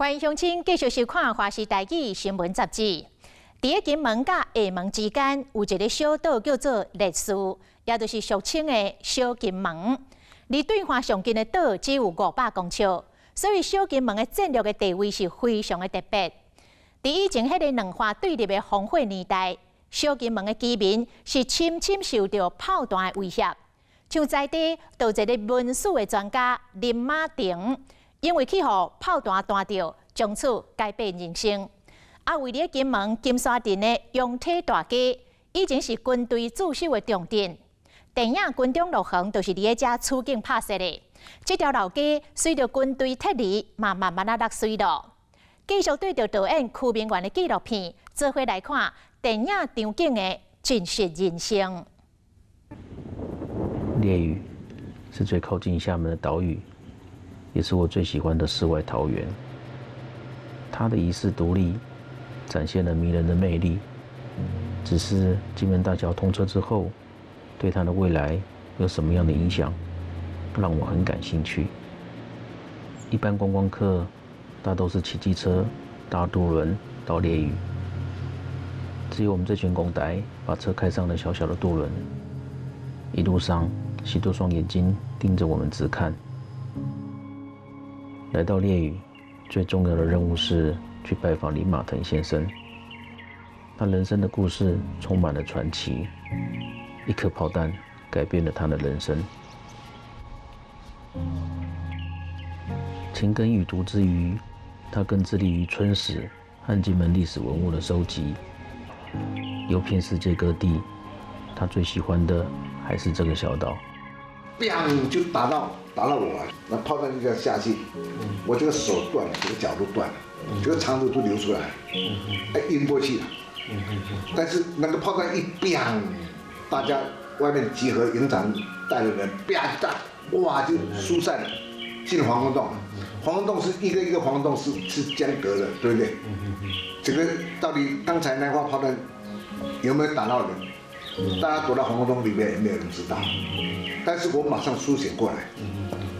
欢迎乡亲继续收看《华视台语新闻杂志》。伫金门甲厦门之间有一个小岛叫做烈屿，也就是俗称的小金门。离对岸上近的岛只有500公尺，所以小金门的战略的地位是非常的特别。伫以前迄个两化对立的烽火年代，小金门的居民是深深受到炮弹的威胁。像在地就有一个文史的专家林马庭。 因为气候炮弹弹到，从此改变人生。为了金门金沙镇的永体大街，以前是军队驻守的重点。电影《军中乐园》就是伫遮取景拍摄的。这条老街随着军队撤离，慢慢落水了。继续对着导演柯明元的纪录片，做伙来看电影场景的真实人生。烈屿是最靠近厦门的岛屿。 也是我最喜欢的世外桃源。它的遗世独立，展现了迷人的魅力。只是金门大桥通车之后，对它的未来有什么样的影响，让我很感兴趣。一般观光客大都是骑机车、搭渡轮到烈屿，只有我们这群公台把车开上了小小的渡轮，一路上许多双眼睛盯着我们直看。 来到烈屿，最重要的任务是去拜访李马腾先生。他人生的故事充满了传奇，一颗炮弹改变了他的人生。勤耕雨读之余，他更致力于村史和金门历史文物的收集，游遍世界各地。他最喜欢的还是这个小岛。 砰就打到我啊，那炮弹就这样下去，我这个手断了，这个脚都断了，这个肠子都流出来，晕过去了。但是那个炮弹一砰，大家外面集合，营长带的人砰哇就疏散了，进防空洞。防空洞是一个防空洞是相隔的，对不对？这个到底刚才那发炮弹有没有打到人？大家躲到防空洞里面也没有人知道。 但是我马上苏醒过来，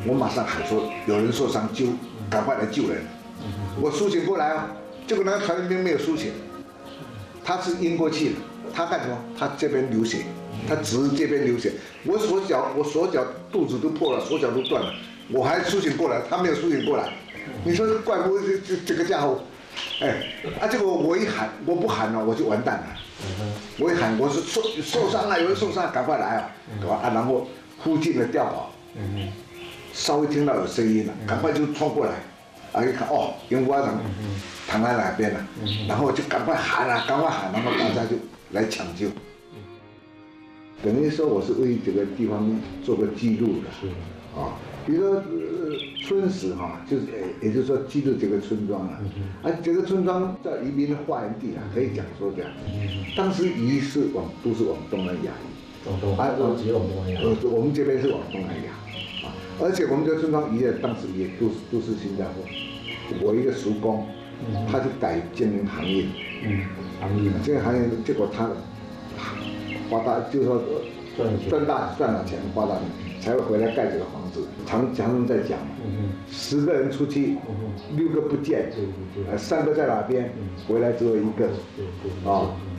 我马上喊说有人受伤，赶快来救人。我苏醒过来哦，结果那个传令兵没有苏醒，他是晕过去了。他干什么？他这边流血，他只是这边流血。我手脚肚子都破了，手脚都断了，我还苏醒过来，他没有苏醒过来。你说怪不得这个家伙，结果我一喊，我不喊了，我就完蛋了。我一喊，我是受伤了，有人受伤，赶快来啊！然后。 附近的碉堡，稍微听到有声音了，赶快就冲过来，一看哦，烟花躺在哪边了，然后就赶快喊啊，赶快喊，然后大家就来抢救。等于说我是为这个地方做个记录的，啊，比如说村史哈，就是也就是说记录这个村庄啊，这个村庄叫移民的发源地啊，可以讲说这样，当时鱼是都是往东南亚。 只有往东南亚。我们这边是往东南亚，而且我们这个村庄渔业当时也都是新加坡。我一个叔公，他就改经营行业，经营行业，结果他发大，就是说赚了钱，发大钱，才会回来盖这个房子。常在讲嘛，10个人出去，6个不见，3个在哪边，回来只有1个，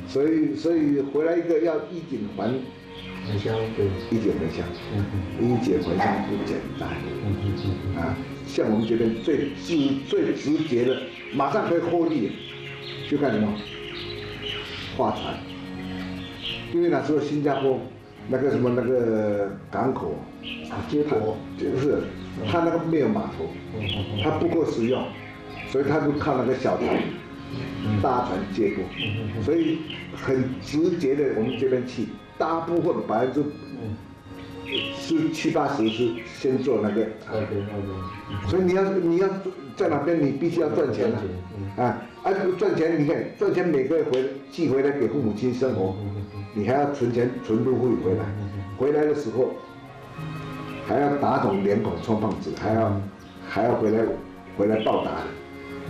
所以回来一个要衣锦还。 回乡对，衣锦回乡，衣锦回乡不简单像我们这边最直接的，马上可以获利，就干什么？划船。因为那时候新加坡那个港口接驳就是它那个没有码头，它不够使用，所以它就靠那个小船。 大船接驳，所以很直接的，我们这边去，大部分7、80%是先做那个，所以你要在哪边，你必须要赚钱赚钱，你看赚钱每个月寄回来给父母亲生活，你还要存钱存入会回来，回来的时候还要打肿脸孔充胖子，还要回来报答。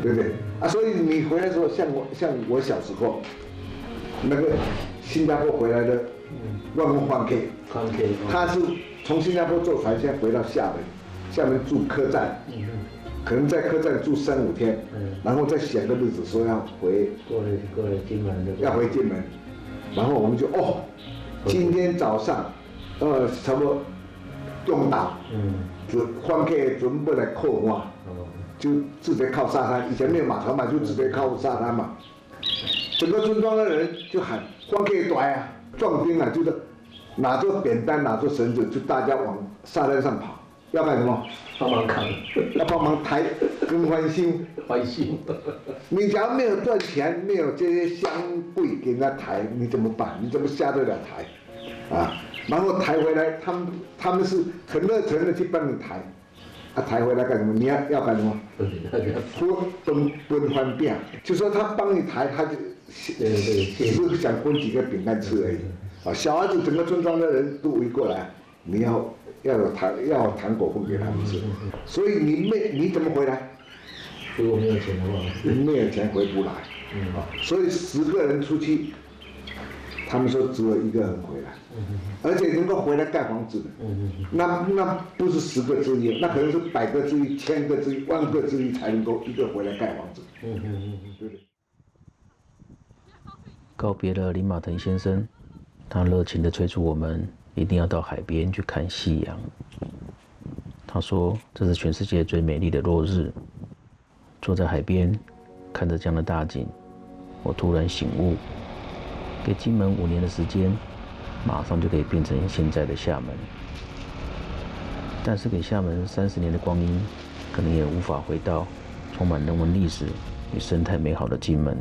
对不对所以你回来的时候，像我小时候，那个新加坡回来的万丰欢 K， 他是从新加坡坐船先回到厦门住客栈，可能在客栈住3、5天，然后再选个日子说要回金门的，要回金门，然后我们就今天早上，差不多中岛，访客准备来靠岸，就直接靠沙滩，以前没有马船嘛，就直接靠沙滩嘛。整个村庄的人就喊访客来啊，壮丁啊，就是拿着扁担，拿着绳子，就大家往沙滩上跑，要干什么？帮忙扛，要帮忙抬跟翻新。你假如没有赚钱，没有这些香柜给人家抬，你怎么办？你怎么下得了台？啊，然后抬回来，他们是很热忱的去帮你抬，抬回来干什么？你要干什么？分翻饼，就说他帮你抬，他就只是想分几个饼干吃而已。啊，小孩子整个村庄的人都围过来，你要有糖果分给他们吃，所以你怎么回来？如果没有钱的话，没有钱回不来。所以10个人出去，他们说只有1个人回来，而且能够回来盖房子的，那不是10个之一，那可能是100个之一、1000个之一、10000个之一才能够1个回来盖房子。对不对？告别了林马腾先生，他热情地催促我们一定要到海边去看夕阳。他说这是全世界最美丽的落日。坐在海边，看着这样的大景，我突然醒悟，给金门5年的时间，马上就可以变成现在的厦门。但是给厦门30年的光阴，可能也无法回到充满人文历史与生态美好的金门。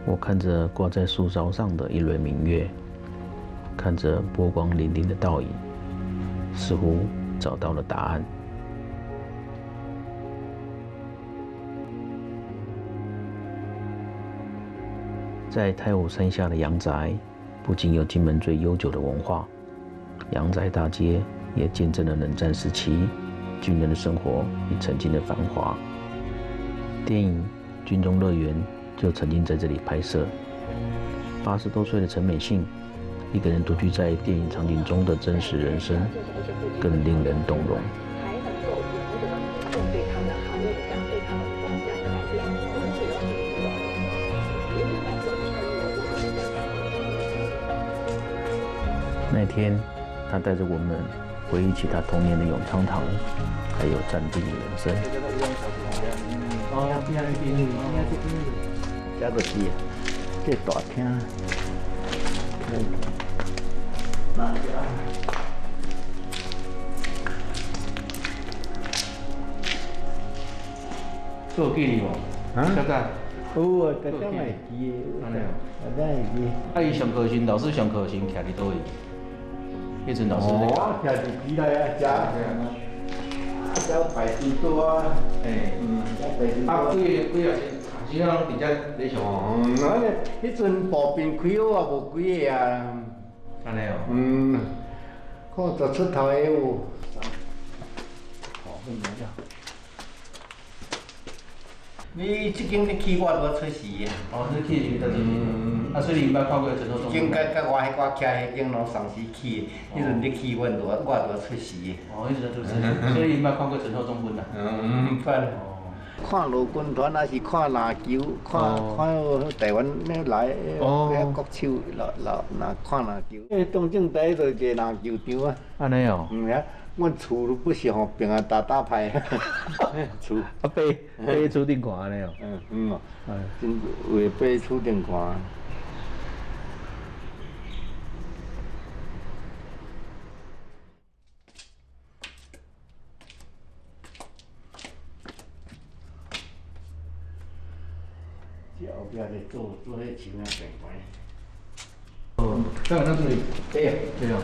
我看着挂在树梢上的一轮明月，看着波光粼粼的倒影，似乎找到了答案。在太武山下的阳宅，不仅有金门最悠久的文化，阳宅大街也见证了冷战时期军人的生活与曾经的繁华。电影《军中乐园》就曾经在这里拍摄。80多岁的陈美杏，一个人独居在电影场景中的真实人生，更令人动容。那天，他带着我们回忆起他童年的永昌堂，还有战地人生。这就是这大厅。做纪念无？啊？有啊，大家会记的，大家会记。伊上课时，老师上课时徛伫倒位？迄阵老师咧教。徛伫几内啊？遮排水多啊。几啊学生拢伫遮咧上。迄阵步兵开学啊，无几个啊。安尼哦。看得出头的有。你即间你去我都出事啊！你去是倒一间？所以你毋捌看过陈后中？间甲我徛迄间拢上时去，迄阵你去我都出事。迄阵出事，所以毋捌看过陈后中本啦。捌。看陆军团还是看篮球，看台湾那来遐国手那看篮球。东正台就一个篮球场啊。安尼哦。阮厝都不是互平啊打牌，厝爬厝顶看安尼哦。真为爬厝顶看。这后壁咧做迄墙啊，平平。在我那这里。对啊。对啊。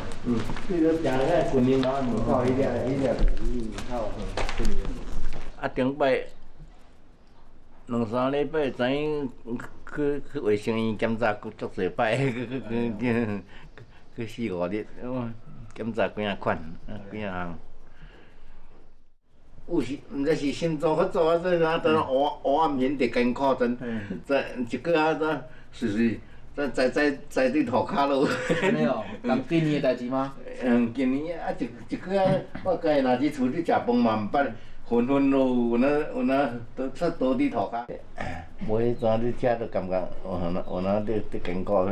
你都行个军营口门口，迄个门口。啊，顶摆2、3礼拜，知影去卫生院检查足侪摆，去4、5日，检查几啊款，几啊项。有时毋知是心脏发作啊，这啊，等黑暗面伫艰苦阵，再一个啊，随在对涂骹落。安尼哦，今年的代志吗？今年啊，一个啊，我家若伫厝里食饭嘛，毋捌纷纷有那都出倒伫涂骹。无迄阵你车就感觉有那伫经过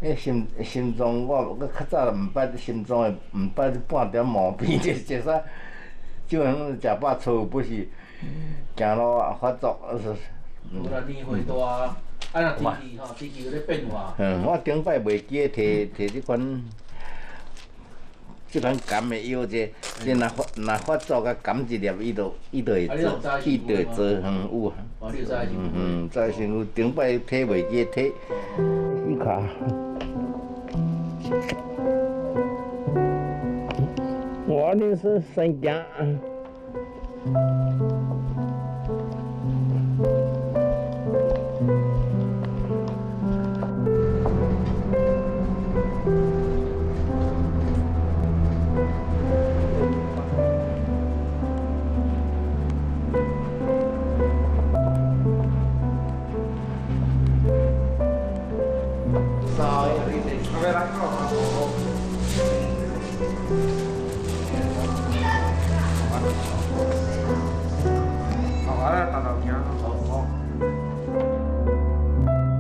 迄心脏，我较早毋捌心脏的毋捌半点毛病，就食啥，就食饱粗不是，行路啊发作有啦，年岁大，啊那天气有咧变化。我顶摆袂记摕即款甘的药剂，你若发作甲甘一粒，伊就会做，伊就会做，有。早先有顶摆摕袂记摕，伊卡。我那是生姜。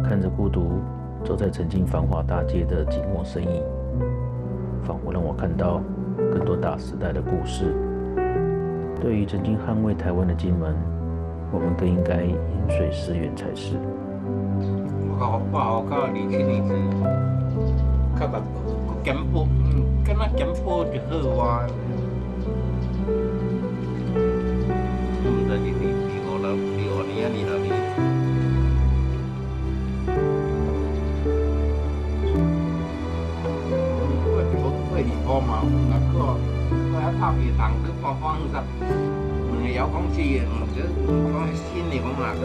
看着孤独走在曾经繁华大街的寂寞身影，仿佛让我看到更多大时代的故事。对于曾经捍卫台湾的金门，我们更应该饮水思源才是。我到27年前，较难减保，敢若减保就好哇。毋知是第5年啊，第6年。我就无过2步嘛，若个我遐拍皮动去半50，2个遥控器，讲新的讲哪个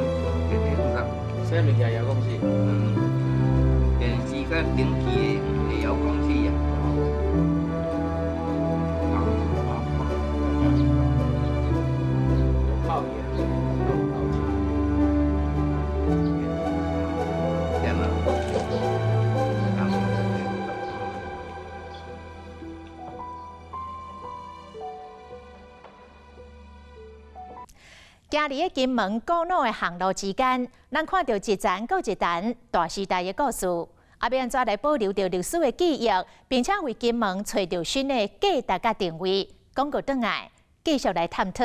150。啥物件遥控器？电视甲顶机的遥控器啊。泡面，天哪！行入金门古老的航路之间，咱看到一层又一层大时代的故事。要安怎来保留着历史的记忆，并且为金门找到新的价值甲定位？广告转来，继续来探讨。